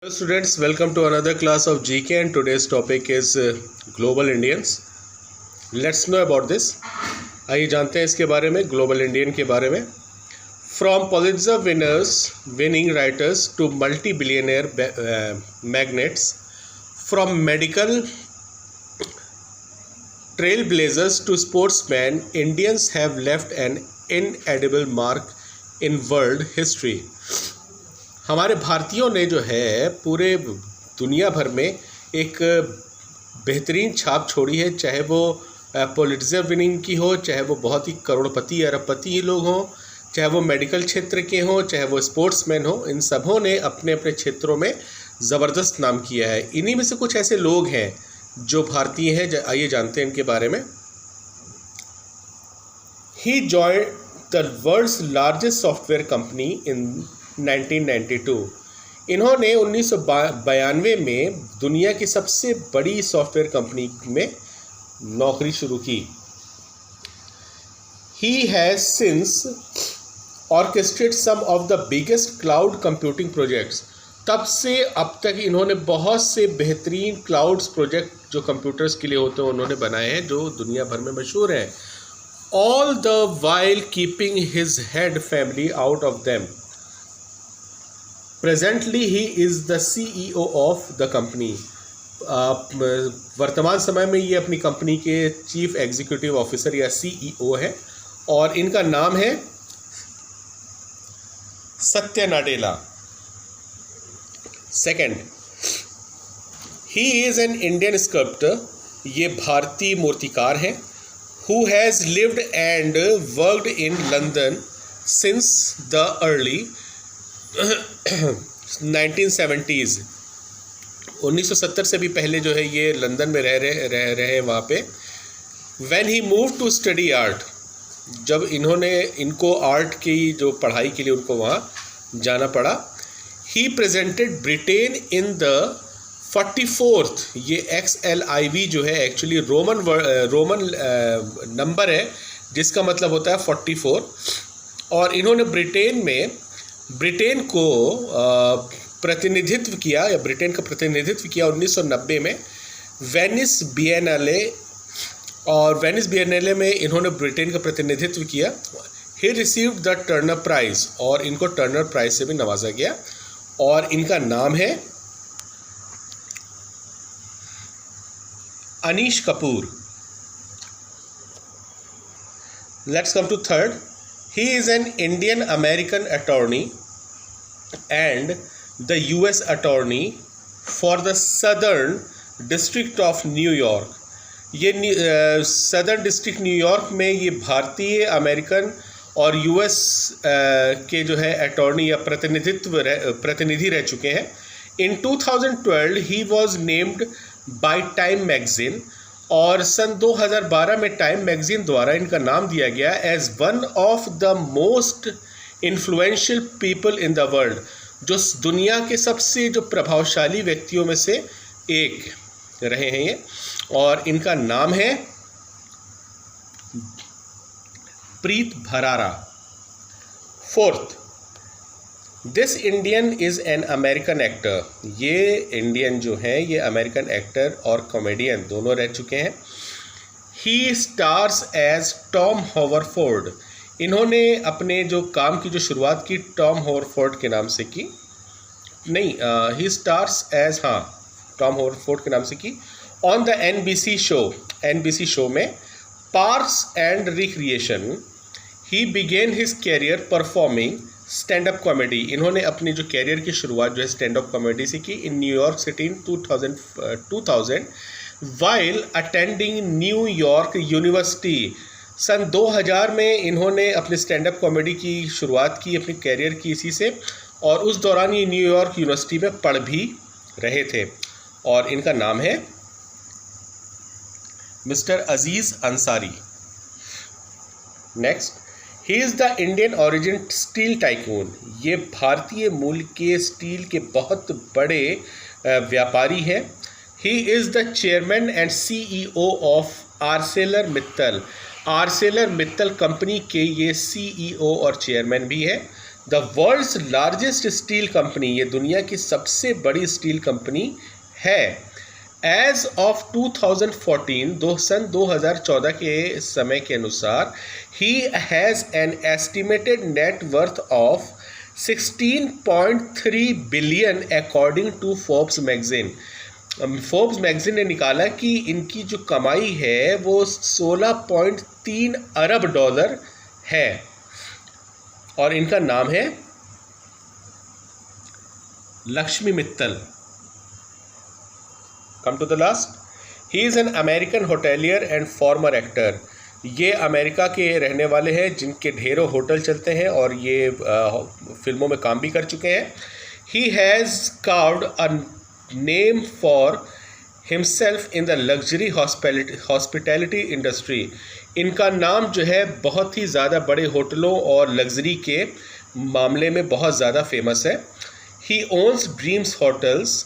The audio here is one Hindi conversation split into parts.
Students, welcome to another class of GK and today's topic is Global Indians. Let's know about this. आइए जानते हैं इसके बारे में, ग्लोबल इंडियन के बारे में. From Pulitzer winners, winning writers to multi-billionaire magnates, from medical trailblazers to sportsmen, Indians have left an inedible mark in world history. हमारे भारतीयों ने जो है पूरे दुनिया भर में एक बेहतरीन छाप छोड़ी है, चाहे वो पुलिट्ज़र विनिंग की हो, चाहे वो बहुत ही करोड़पति अरबपति लोग हों, चाहे वो मेडिकल क्षेत्र के हों, चाहे वो स्पोर्ट्समैन हो. इन सबों ने अपने अपने क्षेत्रों में ज़बरदस्त नाम किया है. इन्हीं में से कुछ ऐसे लोग हैं जो भारतीय हैं. आइए जानते हैं इनके बारे में. He joined the world's largest software company in 1992. इन्होंने 1992 में दुनिया की सबसे बड़ी सॉफ्टवेयर कंपनी में नौकरी शुरू की. He has since orchestrated some of the biggest cloud computing projects. तब से अब तक इन्होंने बहुत से बेहतरीन क्लाउड्स प्रोजेक्ट जो कंप्यूटर्स के लिए होते हैं उन्होंने बनाए हैं, जो दुनिया भर में मशहूर हैं. All the while keeping his head family out of them. Presently he is the CEO of the company. वर्तमान समय में ये अपनी कंपनी के चीफ एग्जीक्यूटिव ऑफिसर या CEO है और इनका नाम है Satya Nadella. Second, he is an Indian sculptor. ये भारतीय मूर्तिकार हैं. Who has lived and worked in London since the early 1970s. 1970 से भी पहले जो है ये लंदन में रह रहे वहाँ पे. When he moved to study art, जब इनको आर्ट की जो पढ़ाई के लिए उनको वहाँ जाना पड़ा, he presented Britain in the 44th. ये XLIV जो है एक्चुअली रोमन नंबर है जिसका मतलब होता है 44. और इन्होंने ब्रिटेन को प्रतिनिधित्व किया या ब्रिटेन का प्रतिनिधित्व किया 1990 में वेनिस बिएनाले. और वेनिस बिएनाले में इन्होंने ब्रिटेन का प्रतिनिधित्व किया. He received the Turner Prize और इनको टर्नर प्राइज़ से भी नवाजा गया. और इनका नाम है Anish Kapoor. Let's come to third. He is an Indian American attorney and the US attorney for the Southern District of New York. ये सदर्न डिस्ट्रिक्ट न्यूयॉर्क में ये भारतीय अमेरिकन और US के जो है अटॉर्नी या प्रतिनिधि रह चुके हैं. In 2012 he was named by Time Magazine और सन 2012 में टाइम मैगजीन द्वारा इनका नाम दिया गया as one of the most influential people in the world. जो दुनिया के सबसे जो प्रभावशाली व्यक्तियों में से एक रहे हैं ये. और इनका नाम है Preet Bharara. Fourth, this Indian is an American actor. ये इंडियन जो है ये अमेरिकन एक्टर और कॉमेडियन दोनों रह चुके हैं. ही स्टार्स एज टॉम हॉवरफोर्ड. इन्होंने अपने जो काम की जो शुरुआत की टॉम हॉवरफोर्ड के नाम से की. नहीं, he stars as Tom Haverford के नाम से की ऑन द NBC शो में Parks and Recreation. He began his career performing stand up comedy. इन्होंने अपनी जो कैरियर की शुरुआत जो है स्टैंड अप कॉमेडी से की in New York city in 2000 while attending New York university. सन 2000 में इन्होंने अपने स्टैंड अप कॉमेडी की शुरुआत की अपनी कैरियर की इसी से. और उस दौरान ये न्यूयॉर्क यूनिवर्सिटी में पढ़ भी रहे थे. और इनका नाम है mister Aziz Ansari. Next, he is the Indian origin steel tycoon. ये भारतीय मूल के स्टील के बहुत बड़े व्यापारी हैं. He is the chairman and CEO of Arcelor Mittal. Arcelor Mittal company के ये CEO और चेयरमैन भी है. The world's largest steel company, ये दुनिया की सबसे बड़ी स्टील कंपनी है। एज ऑफ 2014, सन 2014 के समय के अनुसार, he has an estimated net worth of 16.3 billion according to Forbes magazine. Forbes magazine ने निकाला कि इनकी जो कमाई है वो 16.3 अरब डॉलर है और इनका नाम है Lakshmi Mittal. Come to the last, he is an American hotelier and former actor. ये अमेरिका के रहने वाले हैं जिनके ढेरों होटल चलते हैं और ये फिल्मों में काम भी कर चुके हैं। He has carved a name for himself in the luxury hospitality industry. इनका नाम जो है बहुत ही ज़्यादा बड़े होटलों और लग्जरी के मामले में बहुत ज़्यादा फेमस है। ही ओन्स ड्रीम्स होटल्स,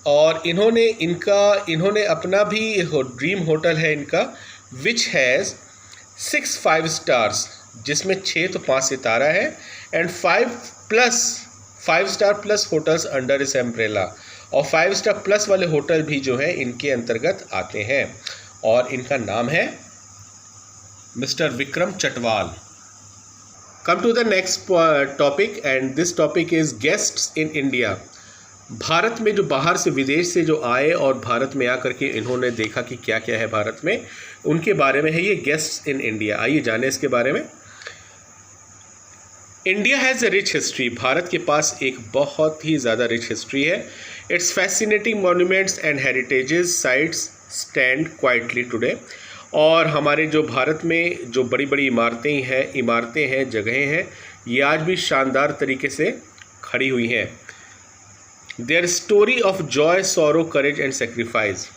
और इन्होंने अपना भी ड्रीम होटल है इनका, विच हैज़ 6 5 स्टार्स, जिसमें 6 तो 5 सितारा है, and 5 star plus hotels under इस एम्ब्रेला, और 5 स्टार प्लस वाले होटल भी जो हैं इनके अंतर्गत आते हैं, और इनका नाम है mister Vikram Chatwal. Come to the next topic, and this topic is guests in India. Bharat में जो बाहर से विदेश से जो आए और भारत में आकर के इन्होंने देखा कि क्या क्या है भारत में, उनके बारे में है ये गेस्ट्स इन इंडिया। आइए जाने इसके बारे में। India has a rich history. Bharat के पास एक बहुत ही ज़्यादा रिच हिस्ट्री है। It's fascinating monuments and heritages sites stand quietly today. और हमारे जो भारत में जो बड़ी बड़ी इमारतें हैं, जगहें हैं, ये आज भी शानदार तरीके से खड़ी हुई हैं। Their story of joy, sorrow, courage and sacrifice.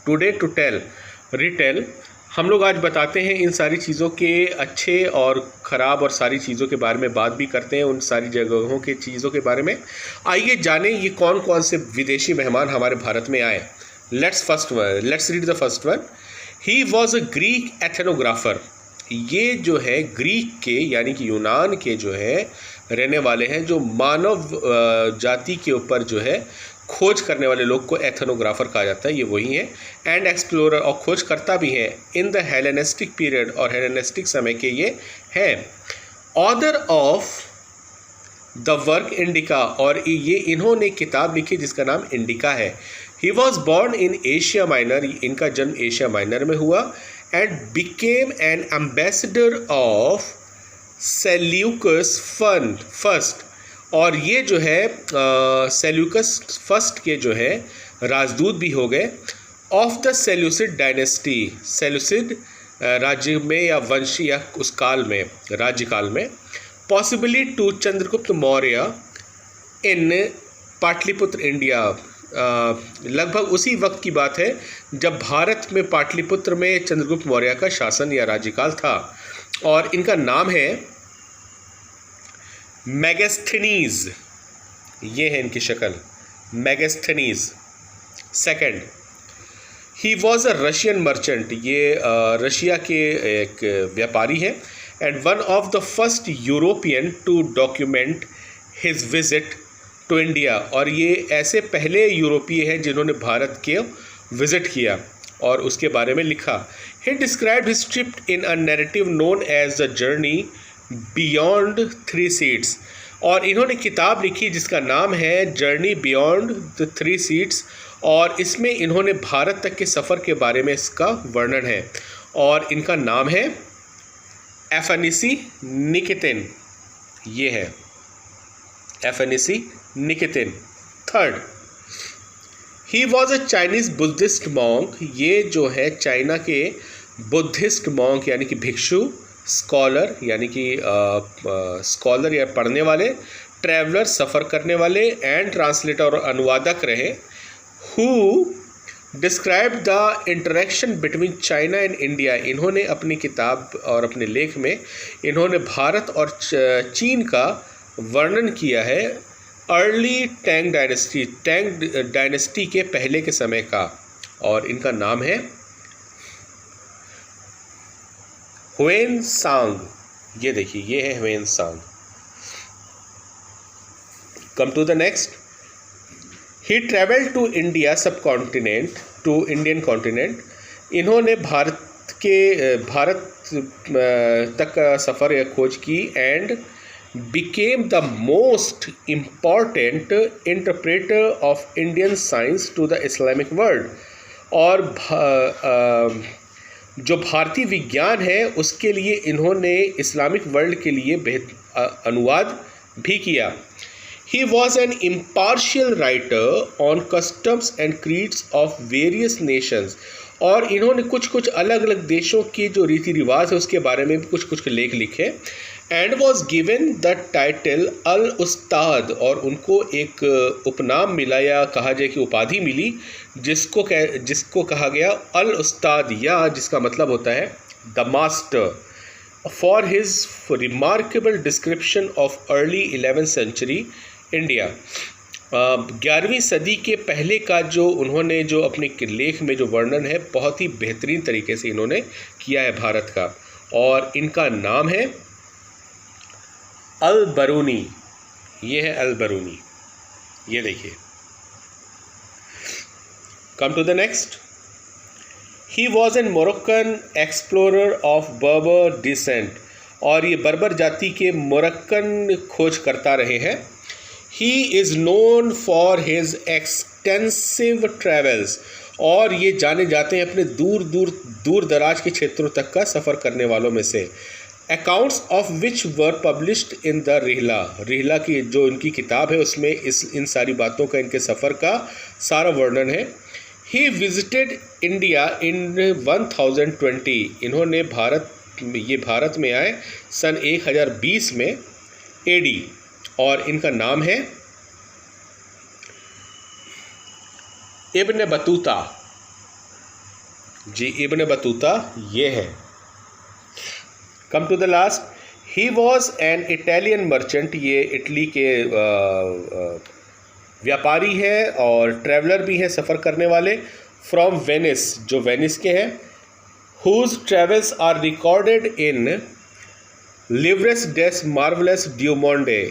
Today to tell, retail. हम लोग आज बताते हैं इन सारी चीज़ों के अच्छे और ख़राब और सारी चीज़ों के बारे में बात भी करते हैं, उन सारी जगहों के चीज़ों के बारे में। आइए जानें ये कौन कौन से विदेशी मेहमान हमारे भारत में आए। Let's read the first one. He was a Greek ethnographer. ये जो है ग्रीक के यानी कि यूनान के जो है रहने वाले हैं, जो मानव जाति के ऊपर जो है खोज करने वाले लोग को एथनोग्राफर कहा जाता है, ये वही हैं। एंड एक्सप्लोरर, और खोज करता भी हैं इन द हेलेनिस्टिक पीरियड, और हेलेनिस्टिक समय के ये हैं। Author of the work indica, और ये इन्होंने किताब लिखी जिसका नाम इंडिका है। He was born in Asia minor, इनका जन्म एशिया माइनर में हुआ। And became an ambassador of Seleucus first, और ये जो है सेल्यूकस फर्स्ट के जो है राजदूत भी हो गए। Of the Seleucid dynasty, Seleucid राज्य में या वंश या उस काल में, राज्यकाल में। Possibly to Chandragupta Maurya in Pataliputra, India. लगभग उसी वक्त की बात है जब भारत में पाटलिपुत्र में चंद्रगुप्त मौर्य का शासन या राज्यकाल था, और इनका नाम है मेगास्थनीज। ये है इनकी शक्ल, Megasthenes. Second, he was a Russian merchant. ये रशिया के एक व्यापारी है। And one of the first European to document his visit to India, और ये ऐसे पहले यूरोपीय हैं जिन्होंने भारत के विज़िट किया और उसके बारे में लिखा। He described his trip in a narrative known as the journey beyond 3 सीट्स, और इन्होंने किताब लिखी जिसका नाम है जर्नी बियॉन्ड द 3 सीट्स, और इसमें इन्होंने भारत तक के सफ़र के बारे में इसका वर्णन है, और इनका नाम है एफनिसी निकेतिन। ये है Afanasy Nikitin. Third, he was a Chinese Buddhist monk. ये जो है चाइना के बुद्धिस्ट मॉन्क यानी कि भिक्षु, स्कॉलर यानी कि स्कॉलर या पढ़ने वाले, ट्रैवलर सफ़र करने वाले, एंड ट्रांसलेटर और अनुवादक रहे। Who describe the interaction between China and India. इन्होंने अपनी किताब और अपने लेख में इन्होंने भारत और चीन का वर्णन किया है अर्ली टैंग डायनेस्टी के पहले के समय का, और इनका नाम है ह्वेन सांग। ये देखिए, ये है Hiuen Tsang. Come to the next. He travel to India subcontinent, to Indian continent. इन्होंने भारत तक का सफ़र या खोज की. And became the most important interpreter of Indian science to the Islamic world. और जो भारतीय विज्ञान है उसके लिए इन्होंने इस्लामिक वर्ल्ड के लिए अनुवाद भी किया. He was an impartial writer on customs and creeds of various nations. और इन्होंने कुछ अलग अलग देशों के जो रीति रिवाज है उसके बारे में भी कुछ लेख लिखे. And was given the title अल उस्ताद. और उनको एक उपनाम मिला या कहा जाए कि उपाधि मिली जिसको कहा गया अल उस्ताद, या जिसका मतलब होता है the master, for his remarkable description of early 11th century India. 11वीं सदी के पहले का जो उन्होंने जो अपने लेख में जो वर्णन है बहुत ही बेहतरीन तरीके से इन्होंने किया है भारत का. और इनका नाम है अल बरूनी. ये है अल बरूनी, ये देखिए. Come to the next. He was an Moroccan explorer of Berber descent. और ये बर्बर जाति के मोरक्कन खोज करता रहे हैं. He is known for his extensive travels. और ये जाने जाते हैं अपने दूर दराज के क्षेत्रों तक का सफ़र करने वालों में से. Accounts of which were published in the Rihla की जो इनकी किताब है उसमें इन सारी बातों का, इनके सफ़र का सारा वर्णन है. He visited India in 1020. इन्होंने भारत में आए सन 1020 में AD. और इनका नाम है इब्न बतूता. जी, इब्न बतूता ये है. Come to the last. He was an Italian merchant. ये इटली के व्यापारी है और ट्रैवलर भी हैं, सफ़र करने वाले. फ्रॉम वेनिस, जो वेनिस के हैं. Whose travels are recorded in Livres des Merveilles du monde.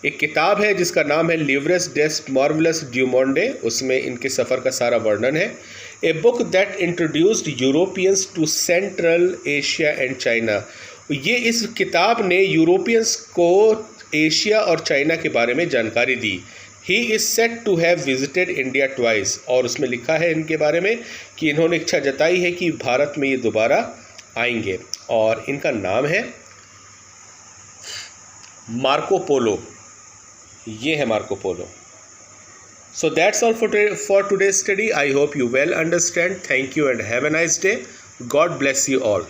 एक किताब है जिसका नाम है लिवरेस डेस मार्वलस ड्यूमोंडे. उसमें इनके सफ़र का सारा वर्णन है. A book that introduced Europeans to Central Asia and China. ये इस किताब ने यूरोपियंस को एशिया और चाइना के बारे में जानकारी दी. He is said to have visited India twice. और उसमें लिखा है इनके बारे में कि इन्होंने इच्छा जताई है कि भारत में ये दोबारा आएंगे. और इनका नाम है मार्को पोलो. ये है Marco Polo. So that's all for today's study. I hope you well understand. Thank you and have a nice day. God bless you all.